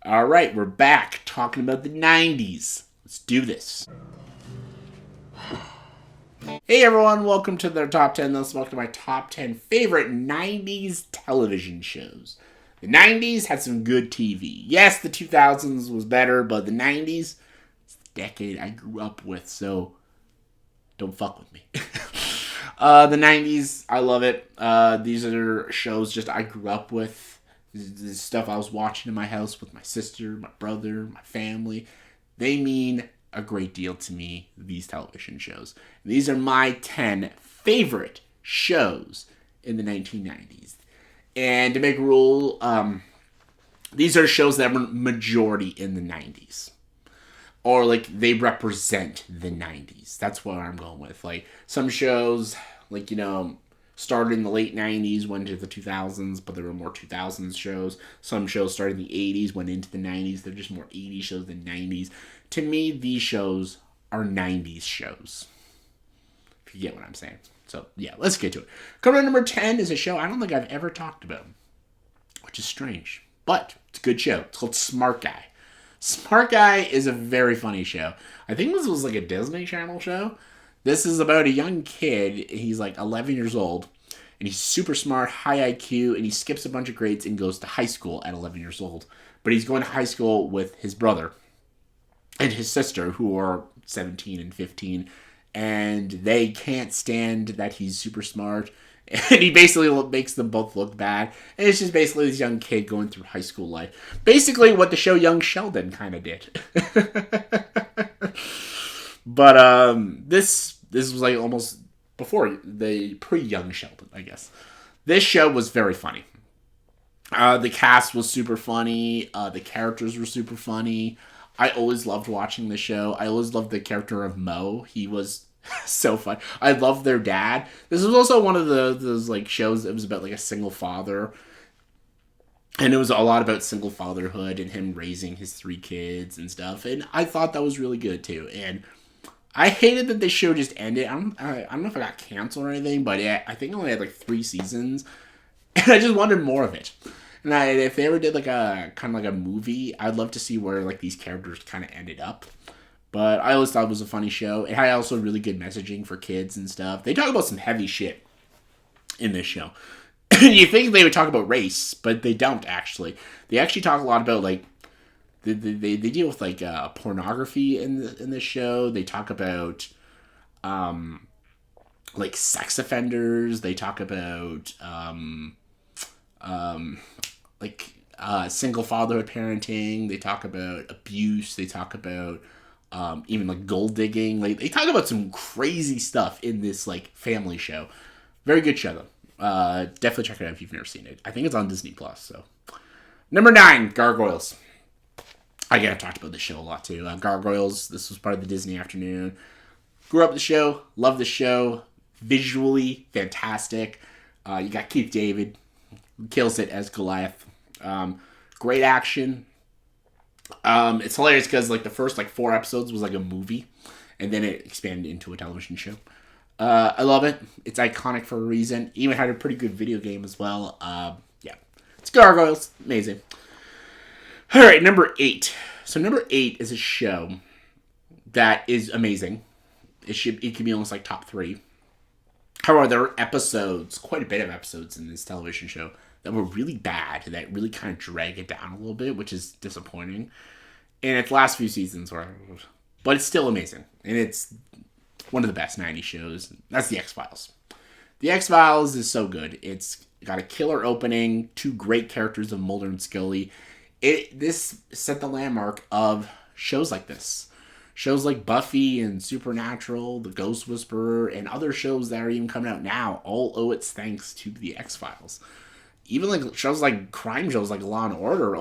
All right, we're back talking about the 90s. Let's do this. Hey everyone, welcome to the top 10 list. Welcome to my top 10 favorite 90s television shows. The 90s had some good TV. Yes, the 2000s was better, but the 90s is the decade I grew up with, so don't fuck with me. The 90s, I love it. These are shows just I grew up with. This is stuff I was watching in my house with my sister, my brother, my family. They mean a great deal to me, these television shows. These are my 10 favorite shows in the 1990s. And to make a rule, these are shows that were majority in the 90s. Or like they represent the 90s. That's what I'm going with. Like some shows, like, started in the late 90s, went into the 2000s, but there were more 2000s shows. Some shows started in the 80s, went into the 90s. They're just more 80s shows than 90s. To me, these shows are 90s shows. If you get what I'm saying. So, yeah, let's get to it. Coming in number 10 is a show I don't think I've ever talked about, which is strange. But it's a good show. It's called Smart Guy. Smart Guy is a very funny show. I think this was like a Disney Channel show. This is about a young kid. He's like 11 years old, and he's super smart, high IQ, and he skips a bunch of grades and goes to high school at 11 years old. But he's going to high school with his brother and his sister, who are 17 and 15, and they can't stand that he's super smart. And he basically makes them both look bad. And it's just basically this young kid going through high school life. Basically what the show Young Sheldon kind of did. But this was like almost before the pre-Young Sheldon, I guess. This show was very funny. The cast was super funny. The characters were super funny. I always loved watching the show. I always loved the character of Mo. He was so fun. I love their dad. This was also one of those like shows that was about like a single father, and it was a lot about single fatherhood and him raising his 3 kids and stuff. And I thought that was really good too. And I hated that this show just ended. I don't know if it got canceled or anything, but I think it only had like 3 seasons, and I just wanted more of it. And if they ever did like a kind of like a movie, I'd love to see where like these characters kind of ended up. But I always thought it was a funny show. It had also really good messaging for kids and stuff. They talk about some heavy shit in this show. You think they would talk about race, but they don't actually. They actually talk a lot about like they deal with like pornography in this show. They talk about like sex offenders. They talk about like single fatherhood parenting. They talk about abuse. They talk about even like gold digging. Like they talk about some crazy stuff in this like family show. Very good show though. Definitely check it out if you've never seen it. I think it's on Disney Plus. So number 9, Gargoyles. Again, I've talked about this show a lot too. Gargoyles. This was part of the Disney afternoon. Grew up with the show. Love the show. Visually fantastic. You got Keith David, who kills it as Goliath. Great action. It's hilarious because like the first like 4 episodes was like a movie, and then it expanded into a television show. I love it. It's iconic for a reason. Even had a pretty good video game as well. Yeah, it's Gargoyles. Amazing. All right, number 8. So number 8 is a show that is amazing. It could be almost like top 3. However, there are episodes, quite a bit of episodes in this television show that were really bad, that really kind of drag it down a little bit, which is disappointing. And its last few seasons were, but it's still amazing, and it's one of the best 90s shows. That's The X-Files. The X-Files is so good. It's got a killer opening, 2 great characters of Mulder and Scully. This set the landmark of shows like this. Shows like Buffy and Supernatural, The Ghost Whisperer, and other shows that are even coming out now all owe its thanks to The X-Files. Even like shows like crime shows like Law and Order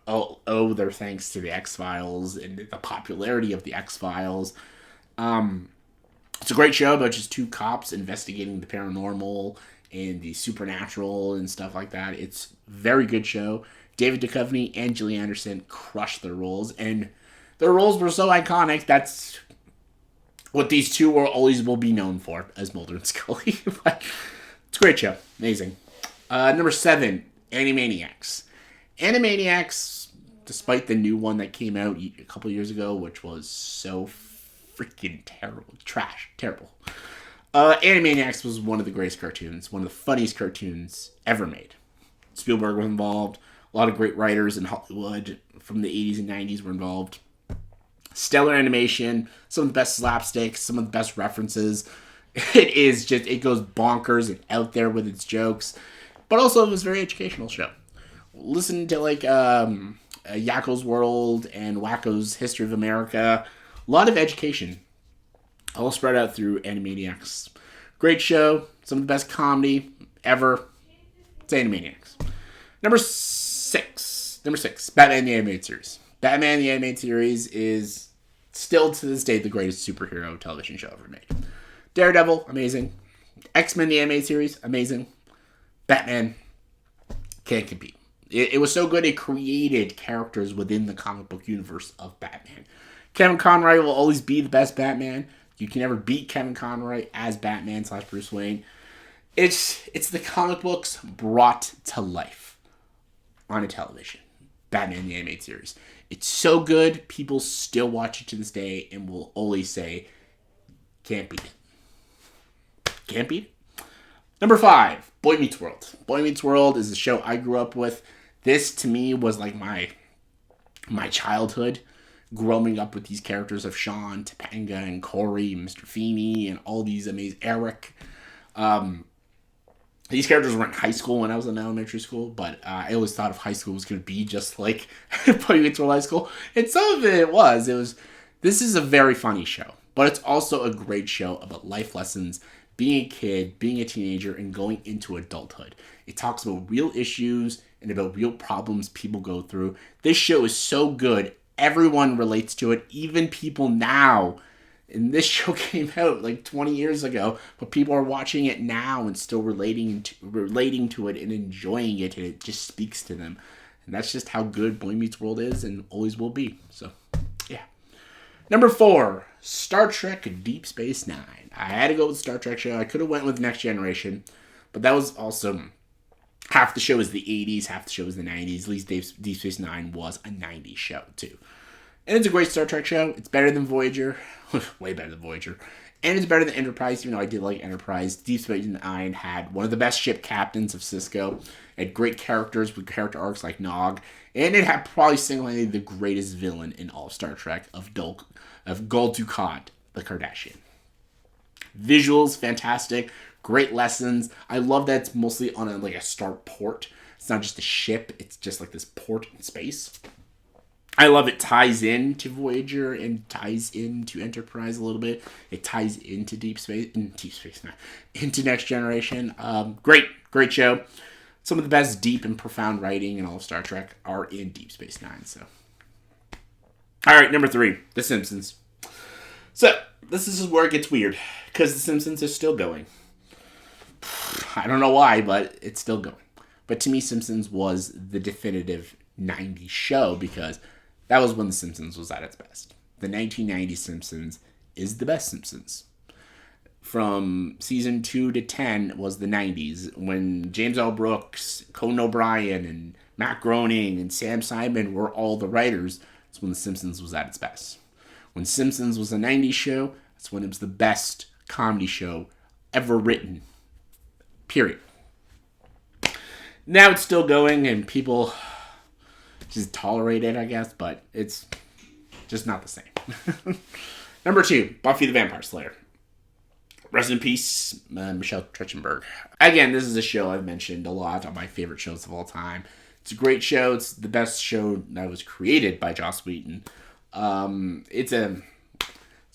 owe their thanks to The X-Files and the popularity of The X-Files. It's a great show about just 2 cops investigating the paranormal and the supernatural and stuff like that. It's a very good show. David Duchovny and Gillian Anderson crushed their roles, and their roles were so iconic. That's what these 2 will be known for, as Mulder and Scully. But it's a great show. Amazing. Number 7, Animaniacs. Animaniacs despite the new one that came out a couple years ago, which was so freaking terrible. Trash. Terrible. Animaniacs was one of the greatest cartoons, one of the funniest cartoons ever made. Spielberg was involved. A lot of great writers in Hollywood from the 80s and 90s were involved. Stellar animation, some of the best slapstick, some of the best references. It goes bonkers and out there with its jokes. But also, it was a very educational show. Listen to, Yakko's World and Wacko's History of America. A lot of education. All spread out through Animaniacs. Great show. Some of the best comedy ever. It's Animaniacs. Number six. Batman the Animated Series. Batman the Animated Series is still to this day the greatest superhero television show ever made. Daredevil, amazing. X-Men the Animated Series, amazing. Batman, can't compete. It was so good it created characters within the comic book universe of Batman. Kevin Conroy will always be the best Batman. You can never beat Kevin Conroy as Batman / Bruce Wayne. It's the comic books brought to life on a television. Batman the Animated Series. It's so good, people still watch it to this day and will always say, can't beat it. Can't beat it. Number 5, Boy Meets World. Boy Meets World is a show I grew up with. This, to me, was like my childhood. Growing up with these characters of Sean, Topanga, and Corey, and Mr. Feeney, and all these amazing... Eric. These characters were in high school when I was in elementary school, but I always thought if high school was going to be just like Boy Meets World High School. And some of it was. This is a very funny show, but it's also a great show about life lessons, being a kid, being a teenager, and going into adulthood. It talks about real issues and about real problems people go through. This show is so good. Everyone relates to it, even people now. And this show came out like 20 years ago, but people are watching it now and still relating to it and enjoying it, and it just speaks to them. And that's just how good Boy Meets World is and always will be. So, yeah. Number 4, Star Trek Deep Space Nine. I had to go with Star Trek show. I could have went with Next Generation, but that was also... half the show is the 80s, half the show is the 90s. At least Deep Space Nine was a 90s show, too. And it's a great Star Trek show. It's better than Voyager. Way better than Voyager. And it's better than Enterprise, even though I did like Enterprise. Deep Space Nine had one of the best ship captains of Cisco. It had great characters with character arcs like Nog. And it had probably single-handedly the greatest villain in all of Star Trek of Gul Dukat, the Kardashian. Visuals, fantastic. Great lessons. I love that it's mostly on a star port. It's not just a ship. It's just like this port in space. I love it ties into Voyager and ties into Enterprise a little bit. It ties into Deep Space Nine, into Next Generation. Great show. Some of the best deep and profound writing in all of Star Trek are in Deep Space Nine. So, all right, number 3, The Simpsons. So this is where it gets weird because The Simpsons is still going. I don't know why, but it's still going. But to me, Simpsons was the definitive 90s show because that was when The Simpsons was at its best. The 1990s Simpsons is the best Simpsons. From season 2 to 10 was the 90s, when James L. Brooks, Conan O'Brien, and Matt Groening, and Sam Simon were all the writers. That's when The Simpsons was at its best. When Simpsons was a 90s show, that's when it was the best comedy show ever written. Period. Now it's still going, and people just tolerate it, I guess, but it's just not the same. Number 2, Buffy the Vampire Slayer. Rest in peace, Michelle Trachtenberg. Again, this is a show I've mentioned a lot on my favorite shows of all time. It's a great show. It's the best show that was created by Joss Whedon. It's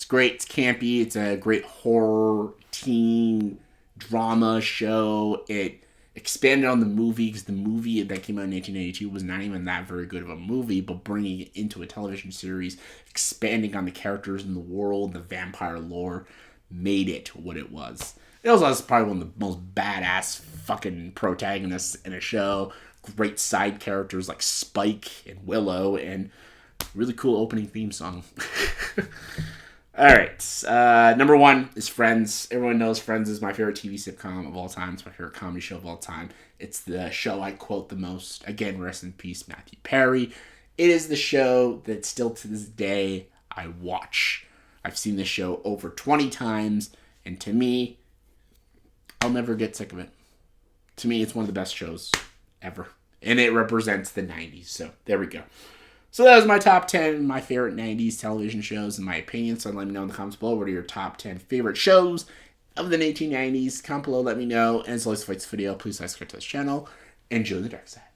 great. It's campy. It's a great horror teen drama show. It expanded on the movie because the movie that came out in 1982 was not even that very good of a movie, but bringing it into a television series, expanding on the characters in the world, the vampire lore, made it what it was. It also has probably one of the most badass fucking protagonists in a show. Great side characters like Spike and Willow, and really cool opening theme song. Alright, number 1 is Friends. Everyone knows Friends is my favorite TV sitcom of all time. It's my favorite comedy show of all time. It's the show I quote the most. Again, rest in peace, Matthew Perry. It is the show that still to this day I watch. I've seen this show over 20 times, and to me, I'll never get sick of it. To me, it's one of the best shows ever. And it represents the 90s. So there we go. So that was my top 10, my favorite 90s television shows, in my opinion. So let me know in the comments below, what are your top 10 favorite shows of the 1990s? Comment below, let me know. And as always, if you like this video, please subscribe to this channel. Enjoy the dark side.